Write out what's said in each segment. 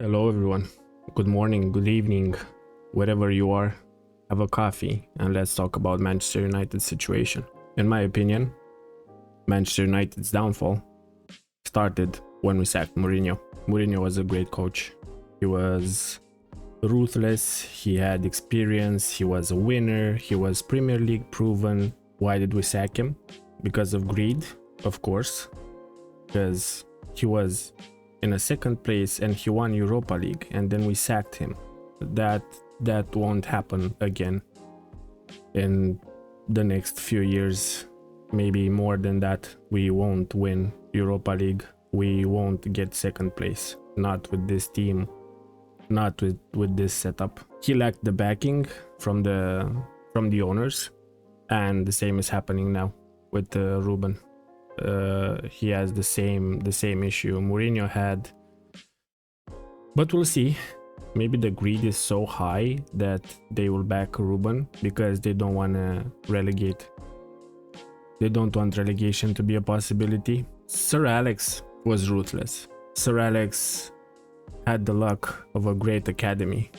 Hello, everyone. Good morning, good evening, wherever you are. Have a coffee and let's talk about Manchester United's situation. In my opinion, Manchester United's downfall started when we sacked Mourinho. Mourinho was a great coach. He was ruthless, he had experience, he was a winner, he was Premier League proven. Why did we sack him? Because of greed, of course, because he was in a second place and he won Europa League and then we sacked him. That won't happen again in the next few years. Maybe more than that. We won't win Europa League. We won't get second place. Not with this team. Not with this setup. He lacked the backing from the owners, and the same is happening now with Ruben. He has the same issue Mourinho had, but we'll see. Maybe the greed is so high that they will back Ruben because they don't want to relegate. They don't want relegation to be a possibility. Sir Alex was ruthless. Sir Alex had the luck of a great academy.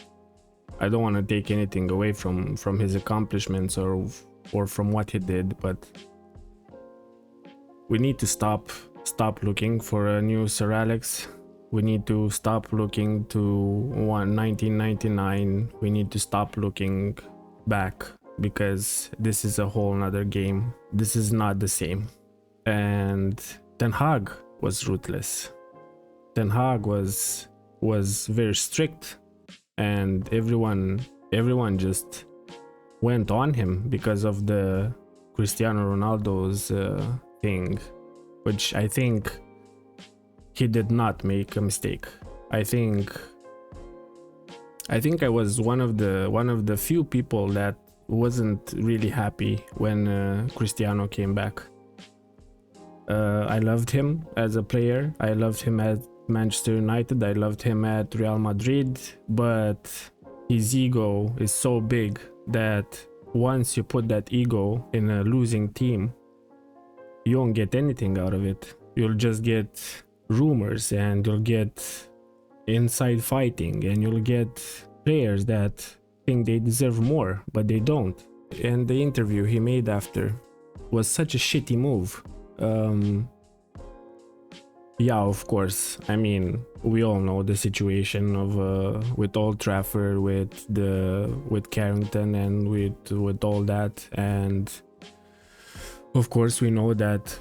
I don't want to take anything away from his accomplishments or from what he did, but we need to stop looking for a new Sir Alex. We need to stop looking to 1999. We need to stop looking back because this is a whole nother game. This is not the same. And Ten Hag was ruthless. Ten Hag was very strict, and everyone just went on him because of the Cristiano Ronaldo's thing, which I think he did not make a mistake. I think I was one of the few people that wasn't really happy when Cristiano came back. I loved him as a player. I loved him at Manchester United. I loved him at Real Madrid, but his ego is so big that once you put that ego in a losing team, you won't get anything out of it. You'll just get rumors and you'll get inside fighting and you'll get players that think they deserve more, but they don't. And the interview he made after was such a shitty move. Yeah, of course. I mean, we all know the situation of with Old Trafford, with Carrington, and with all that, and of course we know that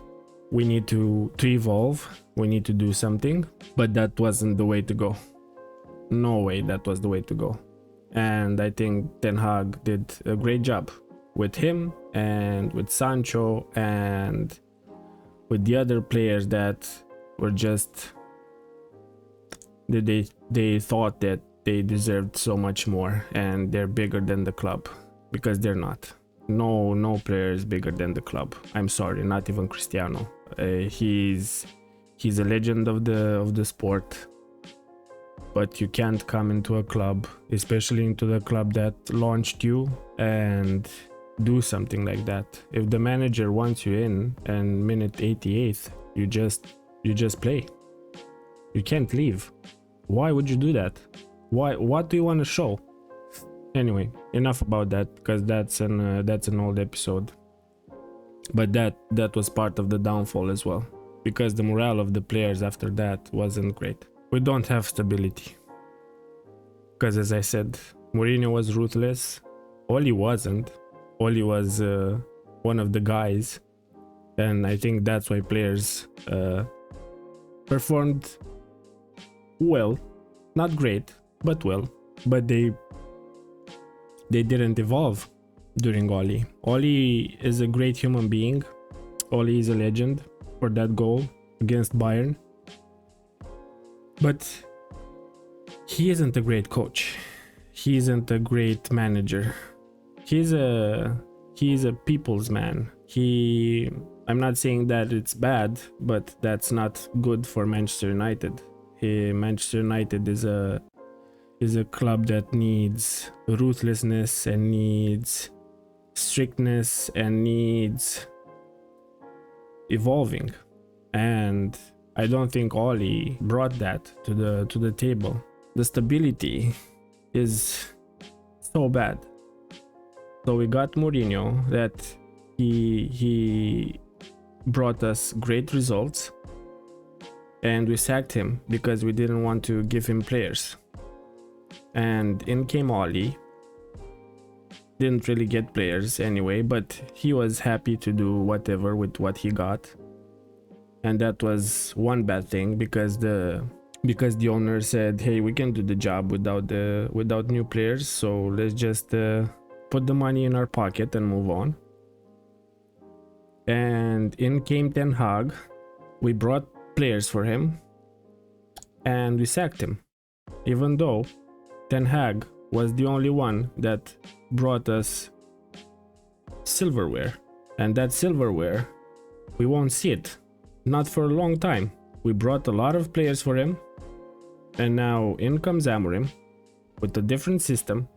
we need to evolve. We need to do something, but that wasn't the way to go. No way, that was the way to go. And I think Ten Hag did a great job with him and with Sancho and with the other players that were just they thought that they deserved so much more and they're bigger than the club, because they're not. No player is bigger than the club. I'm sorry, not even Cristiano. He's a legend of the sport, but you can't come into a club, especially into the club that launched you, and do something like that. If the manager wants you in and minute 88th, you just play. You can't leave. Why would you do that? Why? What do you want to show? Anyway, enough about that, because that's an old episode. But that was part of the downfall as well, because the morale of the players after that wasn't great. We don't have stability, because as I said, Mourinho was ruthless. Oli wasn't. Oli was one of the guys, and I think that's why players performed well, not great, but well. But they didn't evolve during Oli. Oli is a great human being. Oli is a legend for that goal against Bayern. But he isn't a great coach. He isn't a great manager. He's a people's man. I'm not saying that it's bad, but that's not good for Manchester United. Manchester United is a club that needs ruthlessness and needs strictness and needs evolving, and I don't think Oli brought that to the table. the stability is so bad. So we got Mourinho, that he brought us great results, and we sacked him because we didn't want to give him players. And in came Oli. Didn't really get players anyway, but he was happy to do whatever with what he got. And that was one bad thing, because the owner said, hey, we can do the job without new players, so let's just put the money in our pocket and move on. And in came Ten Hag. We brought players for him and we sacked him, even though Ten Hag was the only one that brought us silverware. And that silverware, we won't see it, not for a long time. We brought a lot of players for him, and now in comes Amorim with a different system.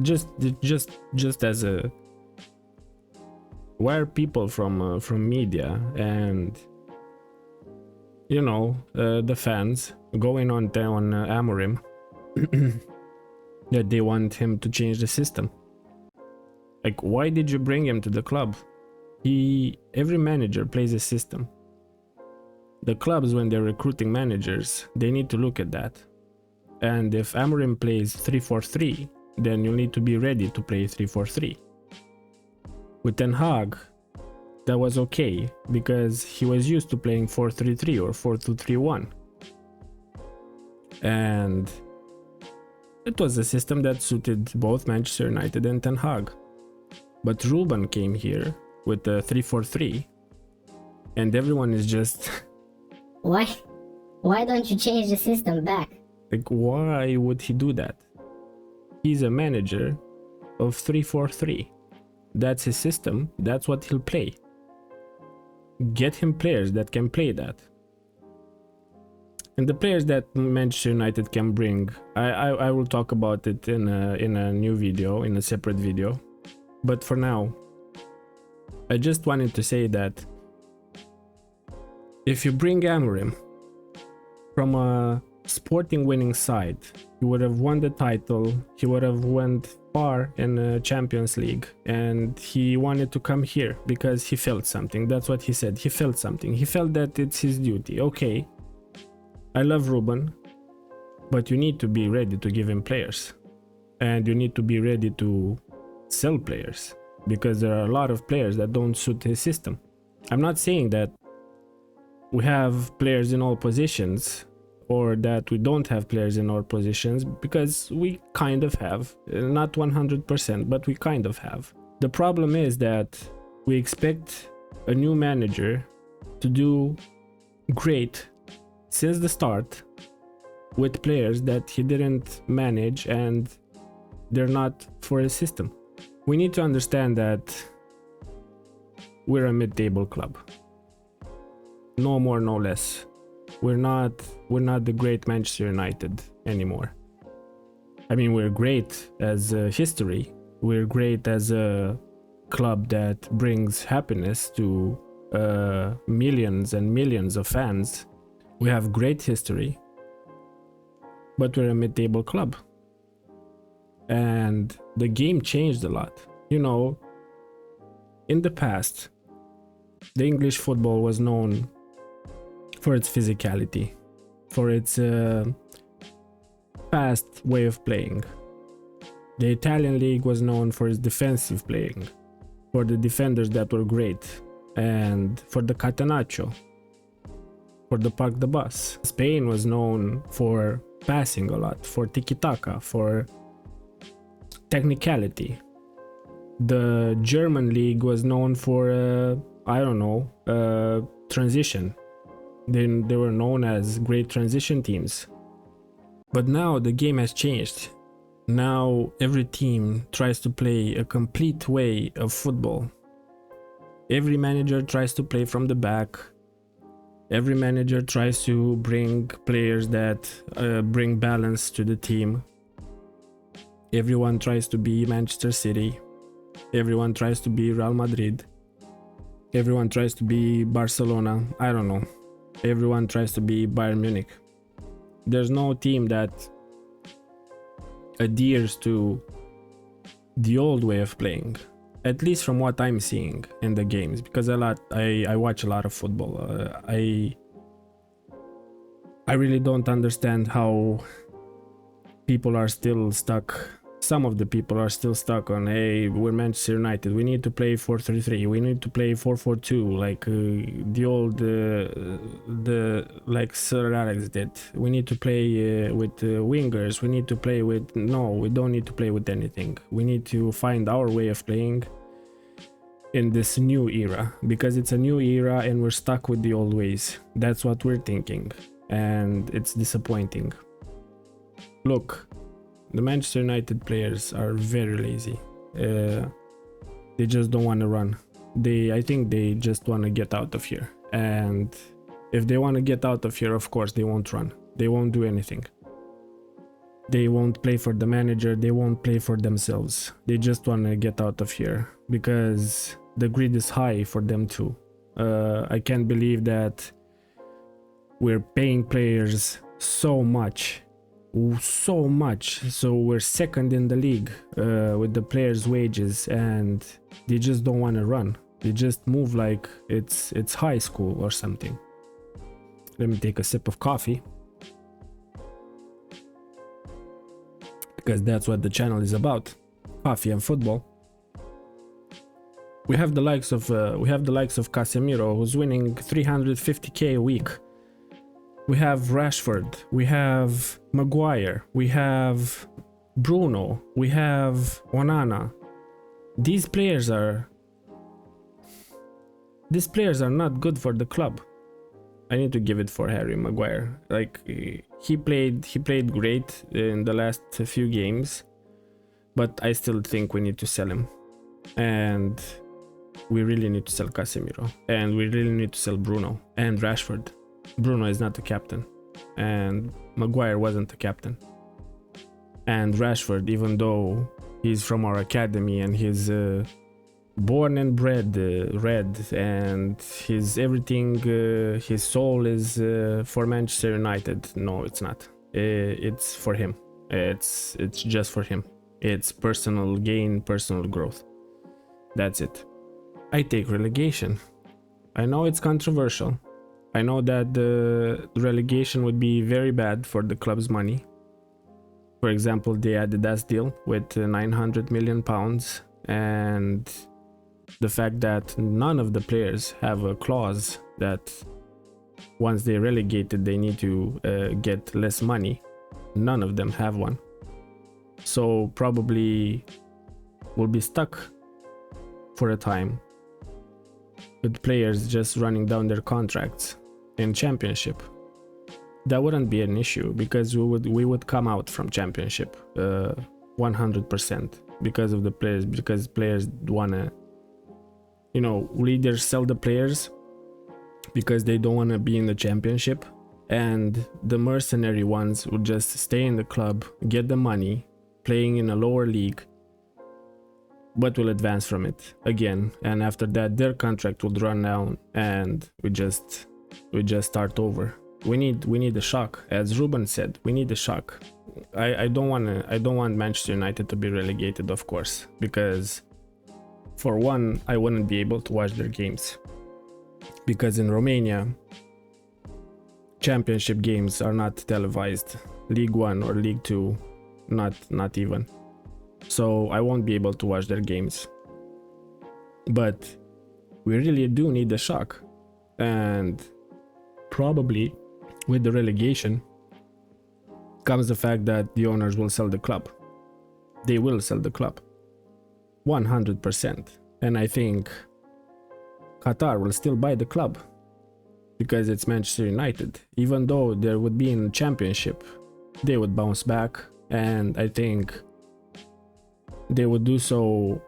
Just as a, why are people from media and the fans going on Amorim that they want him to change the system? Like, why did you bring him to the club? Every manager plays a system. The clubs, when they're recruiting managers, they need to look at that. And if Amorim plays 3-4-3, then you need to be ready to play 3-4-3. With Ten Hag, that was okay, because he was used to playing 4-3-3 or 4-2-3-1. And it was a system that suited both Manchester United and Ten Hag. But Ruben came here with the 3-4-3, and everyone is just Why don't you change the system back? like, why would he do that? He's a manager of 3-4-3. That's his system, that's what he'll play. Get him players that can play that. And the players that Manchester United can bring, I will talk about it in a new video, in a separate video. But for now, I just wanted to say that if you bring Amorim from a sporting winning side, he would have won the title, he would have went far in the Champions League, and he wanted to come here because he felt something. That's what he said. He felt something. He felt that it's his duty. Okay, I love Ruben, but you need to be ready to give him players, and you need to be ready to sell players, because there are a lot of players that don't suit his system. I'm not saying that we have players in all positions, or that we don't have players in all positions, because we kind of have, not 100%, but we kind of have. The problem is that we expect a new manager to do great since the start with players that he didn't manage, and they're not for his system. We need to understand that we're a mid-table club. No more, no less. We're not the great Manchester United anymore. I mean, we're great as a history. We're great as a club that brings happiness to millions and millions of fans. We have great history, but we're a mid-table club. And the game changed a lot. In the past, the English football was known for its physicality, for its fast way of playing. The Italian league was known for its defensive playing, for the defenders that were great, and for the catenaccio, for the park the bus. Spain was known for passing a lot, for tiki-taka, for technicality. The German league was known for transition. They were known as great transition teams. But now the game has changed. Now every team tries to play a complete way of football. Every manager tries to play from the back. Every manager tries to bring players that bring balance to the team. Everyone tries to be Manchester City. Everyone tries to be Real Madrid. Everyone tries to be Barcelona. I don't know. Everyone tries to be Bayern Munich. There's no team that adheres to the old way of playing, at least from what I'm seeing in the games, because I watch a lot of football. I really don't understand how people are still stuck. Some of the people are still stuck on, hey, we're Manchester United, we need to play 4-3-3, we need to play 4-4-2, like the old like Sir Alex did. We need to play with wingers, we need to play with, no, we don't need to play with anything. We need to find our way of playing in this new era, because it's a new era and we're stuck with the old ways. That's what we're thinking, and it's disappointing. Look, the Manchester United players are very lazy. They just don't want to run. I think they just want to get out of here. And if they want to get out of here, of course, they won't run. They won't do anything. They won't play for the manager. They won't play for themselves. They just want to get out of here because the greed is high for them too. I can't believe that we're paying players so much, so we're second in the league with the players' wages, and they just don't want to run. They just move like it's high school or something. Let me take a sip of coffee, because that's what the channel is about: coffee and football. We have the likes of Casemiro, who's winning 350k a week. We have Rashford, we have Maguire, we have Bruno, we have Onana. These players are not good for the club. I need to give it for Harry Maguire. Like he played great in the last few games, but I still think we need to sell him. And we really need to sell Casemiro, and we really need to sell Bruno and Rashford. Bruno is not the captain, and Maguire wasn't the captain. And Rashford, even though he's from our academy and he's born and bred red, and his everything, his soul is for Manchester United. No, it's not. It's for him. It's just for him. It's personal gain, personal growth. That's it. I take relegation. I know it's controversial. I know that the relegation would be very bad for the club's money. For example, the Adidas deal with £900 million, and the fact that none of the players have a clause that once they're relegated they need to get less money. None of them have one. So probably we'll be stuck for a time with players just running down their contracts in championship. That wouldn't be an issue, because we would come out from championship 100% because of the players, because players wanna, leaders sell the players because they don't want to be in the championship, and the mercenary ones would just stay in the club, get the money, playing in a lower league, but will advance from it again, and after that their contract would run down and we just start over. We need a shock, as Ruben said. We need a shock. I don't want Manchester United to be relegated, of course, because for one, I wouldn't be able to watch their games, because in Romania championship games are not televised. League 1 or League 2, not even. So I won't be able to watch their games. But we really do need a shock, and probably with the relegation comes the fact that the owners will sell the club. They will sell the club 100%, and I think Qatar will still buy the club because it's Manchester United. Even though there would be in the championship, they would bounce back, and I think they would do so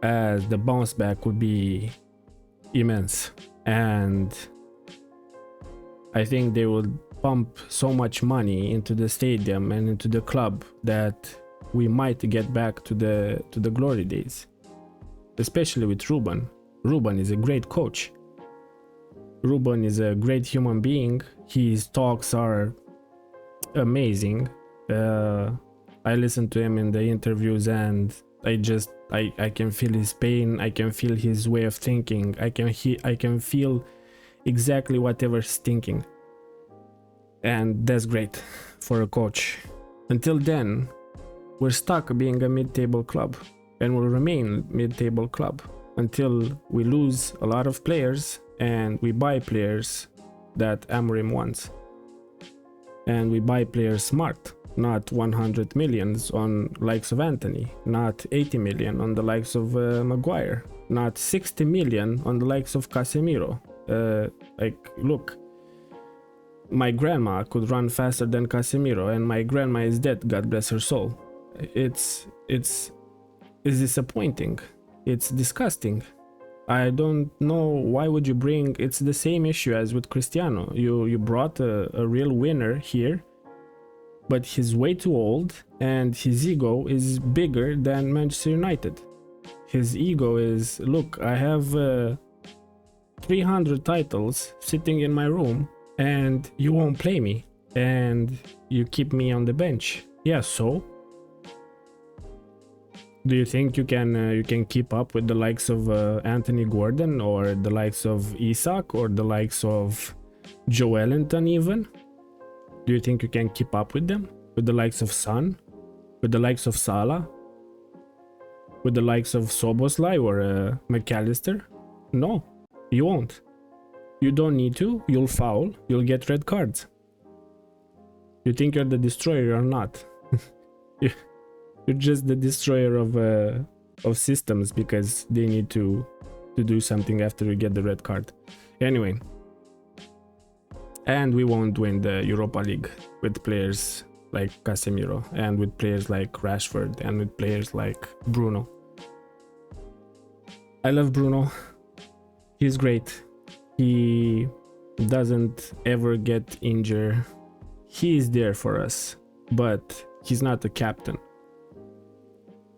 as the bounce back would be immense, and I think they would pump so much money into the stadium and into the club that we might get back to the glory days, especially with Ruben. Ruben is a great coach. Ruben is a great human being. His talks are amazing. I listened to him in the interviews and I can feel his pain. I can feel his way of thinking. I can feel exactly whatever he's thinking. And that's great for a coach. Until then, we're stuck being a mid-table club and will remain mid-table club until we lose a lot of players and we buy players that Amorim wants. And we buy players smart, not 100 millions on likes of Anthony, not 80 million on the likes of Maguire, not 60 million on the likes of Casemiro. Look, my grandma could run faster than Casemiro, and my grandma is dead, God bless her soul. It's disappointing. It's disgusting. I don't know why would you bring. It's the same issue as with Cristiano. You brought a real winner here, but he's way too old and his ego is bigger than Manchester United. His ego is, look, I have 300 titles sitting in my room and you won't play me and you keep me on the bench. Yeah, so do you think you can keep up with the likes of Anthony Gordon or the likes of Isak or the likes of Joe Wellington even? Do you think you can keep up with them? With the likes of Son? With the likes of Salah? With the likes of Soboslai or McAllister? No, you won't. You don't need to. You'll foul. You'll get red cards. You think you're the destroyer or not? You're just the destroyer of systems because they need to do something after you get the red card. Anyway, and we won't win the Europa League with players like Casemiro and with players like Rashford and with players like Bruno. I love Bruno. He's great. He doesn't ever get injured. He is there for us, but he's not the captain.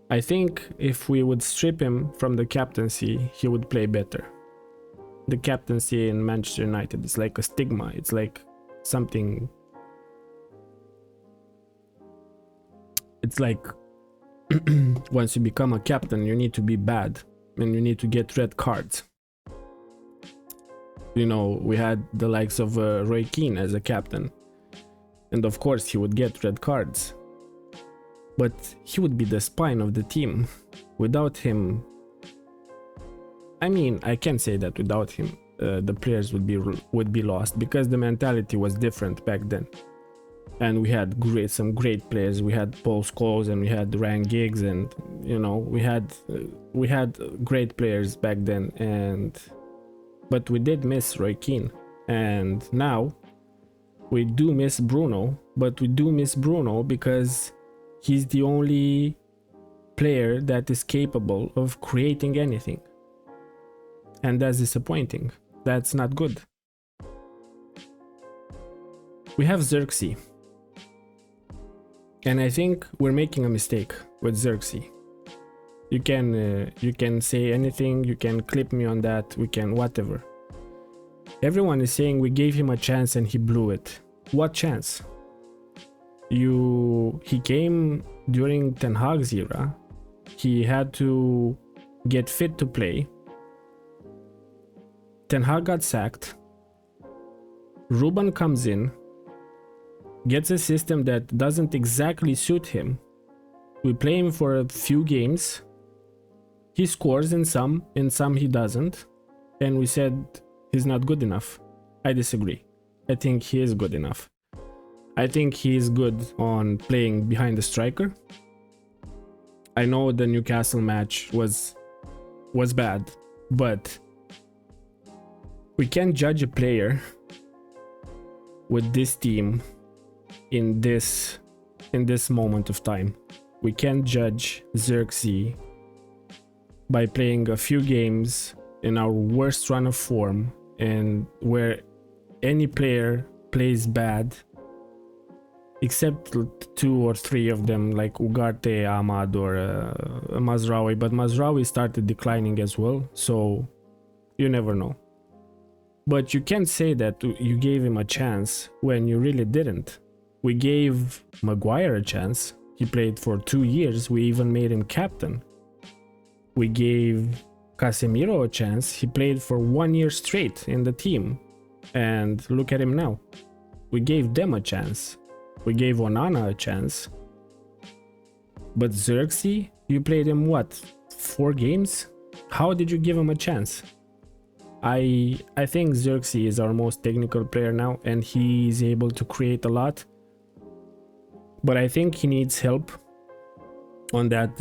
I think if we would strip him from the captaincy, he would play better. The captaincy in Manchester United is like a stigma. It's like something. It's like once you become a captain, you need to be bad and you need to get red cards. You know, we had the likes of Roy Keane as a captain, and of course he would get red cards. But he would be the spine of the team. Without him, I mean, I can say that without him, the players would be lost because the mentality was different back then. And we had some great players. We had Paul Scholes and we had Ryan Giggs, and you know, we had great players back then. But we did miss Roy Keane, and now we do miss Bruno. But we do miss Bruno because he's the only player that is capable of creating anything. And that's disappointing. That's not good. We have Xerxes. And I think we're making a mistake with Xerxes. You can say anything, you can clip me on that, we can whatever. Everyone is saying we gave him a chance and he blew it. What chance? He came during Ten Hag's era. He had to get fit to play. Ten Hag got sacked. Ruben comes in, gets a system that doesn't exactly suit him. We play him for a few games. He scores in some he doesn't. And we said he's not good enough. I disagree. I think he is good enough. I think he is good on playing behind the striker. I know the Newcastle match was bad, but we can't judge a player with this team in this moment of time. We can't judge Xerxes by playing a few games in our worst run of form and where any player plays bad except 2 or 3 of them, like Ugarte, Ahmad or Mazraoui. But Mazraoui started declining as well, so you never know. But you can't say that you gave him a chance when you really didn't. We gave Maguire a chance. He played for 2 years. We even made him captain. We gave Casemiro a chance. He played for 1 year straight in the team. And look at him now. We gave them a chance. We gave Onana a chance. But Xerxes, you played him what? 4 games? How did you give him a chance? I think Xerxes is our most technical player now, and he's able to create a lot. But I think he needs help on that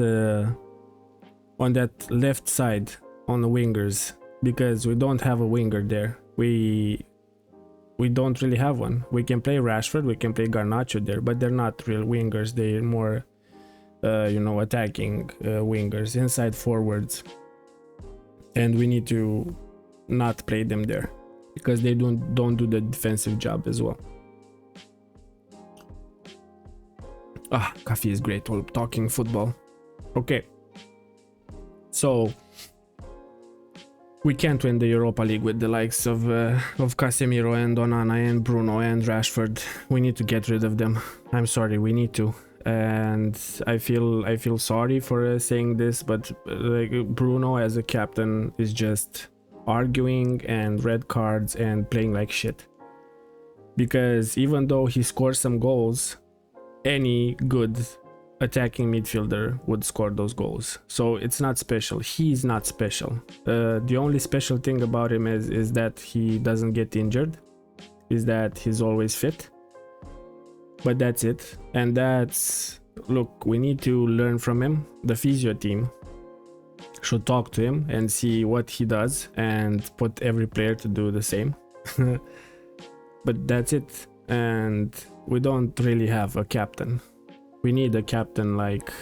left side on the wingers, because we don't have a winger there. We don't really have one. We can play Rashford, we can play Garnacho there, but they're not real wingers. They're more attacking wingers, inside forwards, and we need to not play them there because they don't do the defensive job as well. Coffee is great while talking football. Okay, so we can't win the Europa League with the likes of Casemiro and Onana and Bruno and Rashford. We need to get rid of them. I'm sorry, we need to. And I feel sorry for saying this, but Bruno as a captain is just arguing and red cards and playing like shit. Because even though he scores some goals, any good attacking midfielder would score those goals. So it's not special. He's not special. The only special thing about him is that he doesn't get injured, is that he's always fit. But that's it. And look, we need to learn from him. The physio team should talk to him and see what he does and put every player to do the same. But that's it. And we don't really have a captain. We need a captain like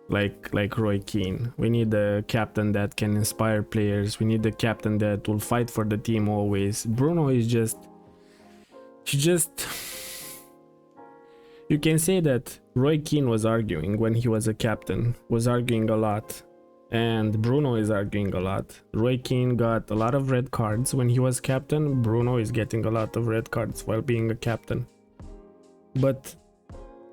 Roy Keane. We need a captain that can inspire players. We need a captain that will fight for the team always. Bruno is you can say that Roy Keane was arguing when he was a captain, was arguing a lot, and Bruno is arguing a lot. Roy Keane got a lot of red cards when he was captain. Bruno is getting a lot of red cards while being a captain. But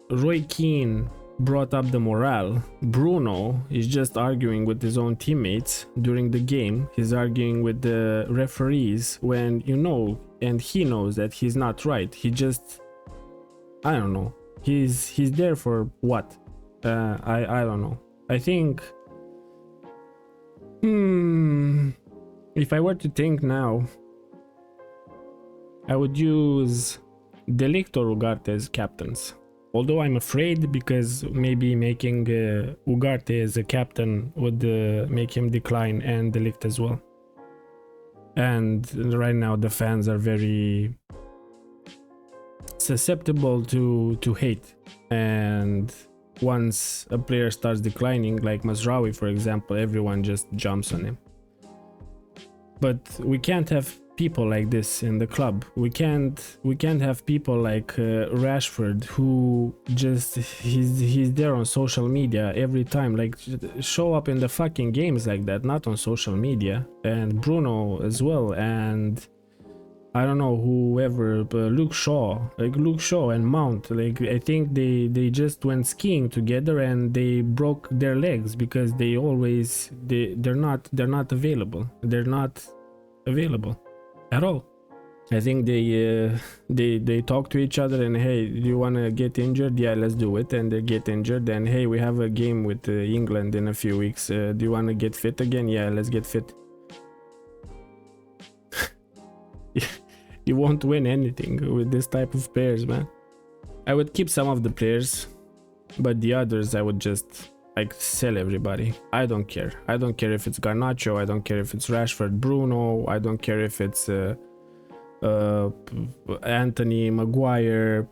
Roy Keane brought up the morale. Bruno is just arguing with his own teammates during the game. He's arguing with the referees when and he knows that he's not right. I don't know. He's there for what? I don't know. I think if I were to think now, I would use De Ligt or Ugarte as captains. Although I'm afraid, because maybe making Ugarte as a captain would make him decline, and De Ligt as well. And right now the fans are very susceptible to hate, and once a player starts declining, like Mazraoui for example, everyone just jumps on him. But we can't have people like this in the club. We can't have people like Rashford, who just he's there on social media every time, like show up in the fucking games like that, not on social media. And Bruno as well, and I don't know, whoever, Luke Shaw and Mount, like I think they just went skiing together and they broke their legs because they're not available. They're not available at all. I think they talk to each other and, hey, do you want to get injured? Yeah, let's do it. And they get injured, and hey, we have a game with England in a few weeks. Do you want to get fit again? Yeah, let's get fit. You won't win anything with this type of players, man. I would keep some of the players, but the others I would just sell everybody. I don't care. I don't care if it's Garnacho, I don't care if it's Rashford, Bruno, I don't care if it's Anthony, Maguire,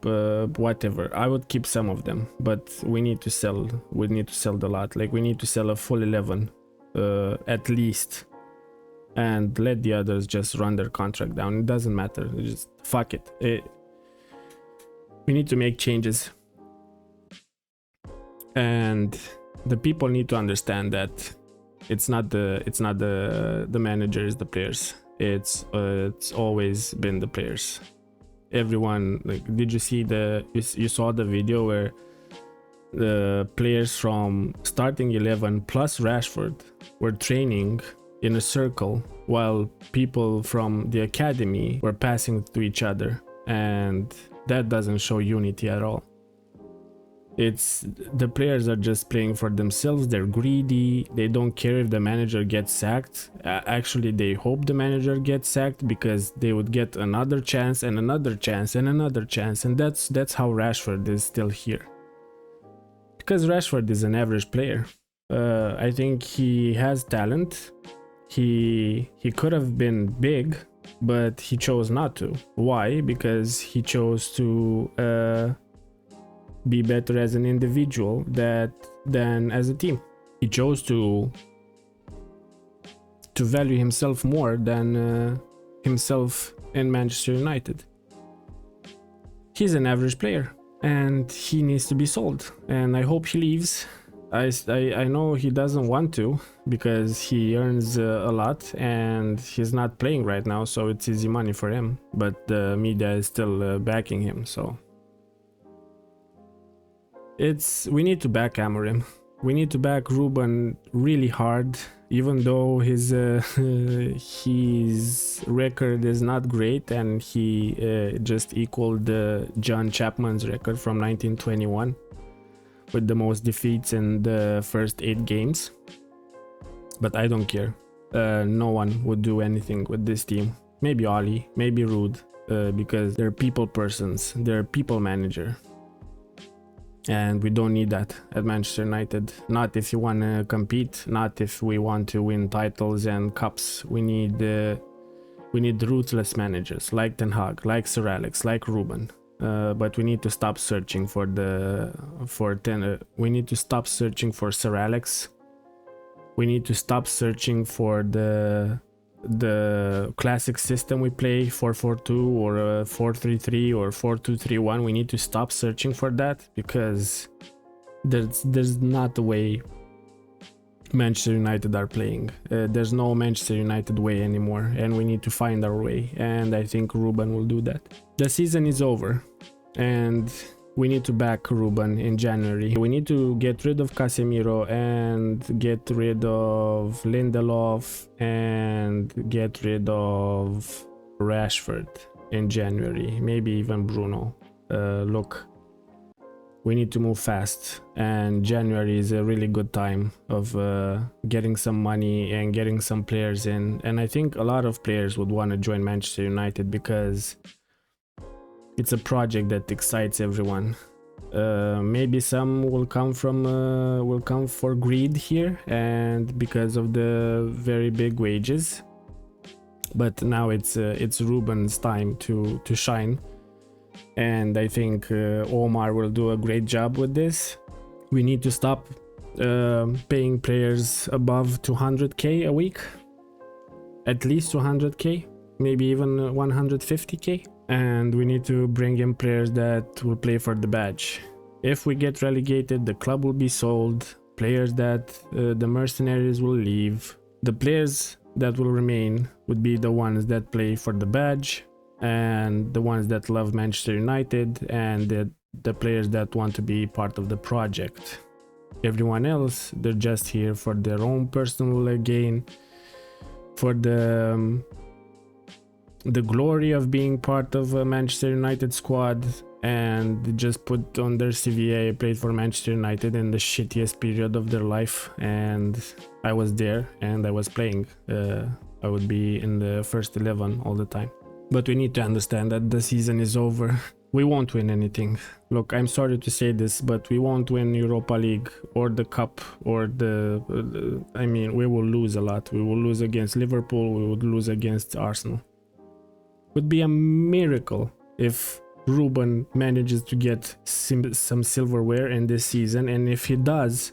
whatever. I would keep some of them, but we need to sell. We need to sell the lot. Like, we need to sell a full 11 at least, and let the others just run their contract down. It doesn't matter. Just fuck it. We need to make changes, and the people need to understand that it's not the manager, it's the players. It's always been the players. everyone, like, did you see you saw the video where the players from starting 11 plus Rashford were training in a circle while people from the academy were passing to each other, and that doesn't show unity at all. It's the players are just playing for themselves. They're greedy. They don't care if the manager gets sacked. Actually, they hope the manager gets sacked because they would get another chance and another chance and another chance, and that's how Rashford is still here. Because Rashford is an average player. I think he has talent. He could have been big, but he chose not to. Why? Because he chose to be better as an individual than as a team. He chose to value himself more than himself in Manchester United. He's an average player and he needs to be sold, and I hope he leaves. I know he doesn't want to because he earns a lot and he's not playing right now, so it's easy money for him, but the media is still backing him, so we need to back Amorim. We need to back Ruben really hard, even though his record is not great, and he just equaled John Chapman's record from 1921 with the most defeats in the first 8 games. But I don't care. No one would do anything with this team. Maybe Oli, maybe Ruud, because they're people persons, they're people manager. And we don't need that at Manchester United. Not if you want to compete, not if we want to win titles and cups. We need ruthless managers like Ten Hag, like Sir Alex, like Ruben. But we need to stop searching we need to stop searching for Sir Alex. We need to stop searching for the classic system we play, 4-4-2 or 4-3-3 or 4-2-3-1. We need to stop searching for that, because there's not the way Manchester United are playing. There's no Manchester United way anymore, and we need to find our way, and I think Ruben will do that. The season is over and we need to back Ruben in January. We need to get rid of Casemiro and get rid of Lindelof and get rid of Rashford in January, maybe even Bruno. Look, we need to move fast, and January is a really good time of getting some money and getting some players in, and I think a lot of players would want to join Manchester United because it's a project that excites everyone. Maybe some will come for greed here and because of the very big wages, but now it's Ruben's time to shine, and I think Omar will do a great job with this. We need to stop paying players above 200k a week, at least 200k, maybe even 150k. And we need to bring in players that will play for the badge. If we get relegated, the club will be sold. Players that the mercenaries will leave. The players that will remain would be the ones that play for the badge and the ones that love Manchester United and the players that want to be part of the project. Everyone else, they're just here for their own personal gain, for the glory of being part of a Manchester United squad, and just put on their CV, I played for Manchester United in the shittiest period of their life, and I was there and I was playing. I would be in the first 11 all the time. But we need to understand that the season is over. We won't win anything. Look, I'm sorry to say this, but we won't win Europa League or the Cup or I mean, we will lose a lot. We will lose against Liverpool, we would lose against Arsenal. Would be a miracle if Ruben manages to get some silverware in this season, and if he does,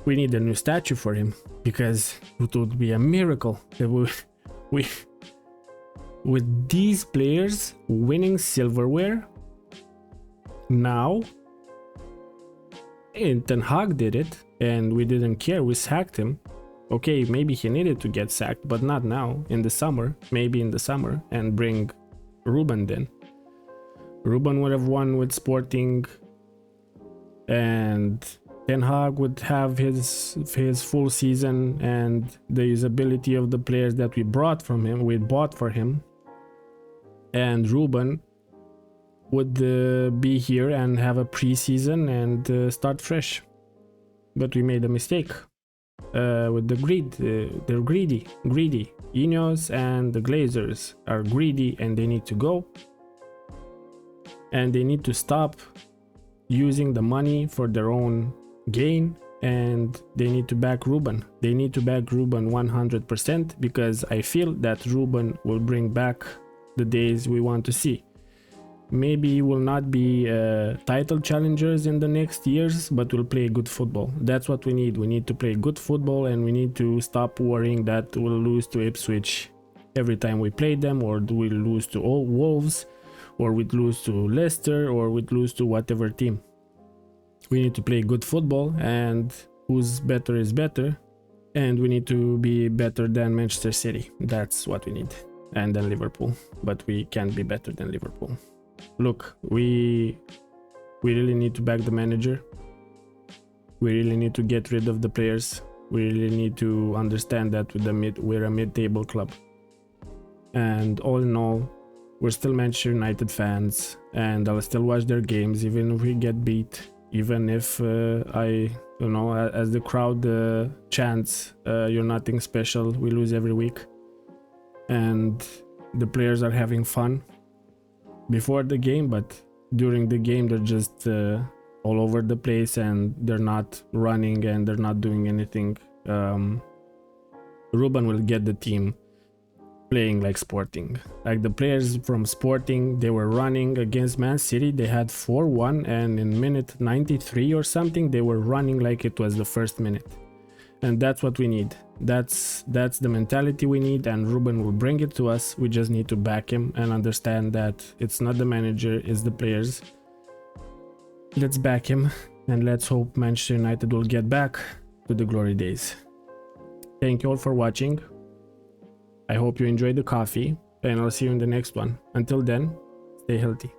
we need a new statue for him, because it would be a miracle if we with these players winning silverware now. And Ten Hag did it and we didn't care, we sacked him. Okay, maybe he needed to get sacked, but not now, in the summer, maybe in the summer, and bring Ruben then. Ruben would have won with Sporting, and Ten Hag would have his full season and the usability of the players that we bought for him, and Ruben would be here and have a preseason and start fresh. But we made a mistake with the greed. They're greedy. Ineos and the Glazers are greedy, and they need to go, and they need to stop using the money for their own gain, and they need to back Ruben. They need to back Ruben 100%, because I feel that Ruben will bring back the days we want to see. Maybe will not be title challengers in the next years, but we'll play good football. That's what we need. We need to play good football, and we need to stop worrying that we'll lose to Ipswich every time we play them, or we'll lose to all Wolves, or we'd lose to Leicester, or we'd lose to whatever team. We need to play good football, and who's better is better, and we need to be better than Manchester City. That's what we need, and then Liverpool, but we can't be better than Liverpool. Look, we really need to back the manager. We really need to get rid of the players. We really need to understand that we're a mid-table club, and all in all, we're still Manchester United fans, and I'll still watch their games even if we get beat, even if as the crowd chants, you're nothing special, we lose every week, and the players are having fun before the game, but during the game they're just all over the place, and they're not running, and they're not doing anything. Ruben will get the team playing like Sporting. Like the players from Sporting, they were running against Man City, they had 4-1, and in minute 93 or something they were running like it was the first minute. And that's what we need. That's the mentality we need, and Ruben will bring it to us. We just need to back him and understand that it's not the manager, it's the players. Let's back him, and let's hope Manchester United will get back to the glory days. Thank you all for watching. I hope you enjoyed the coffee, and I'll see you in the next one. Until then, stay healthy.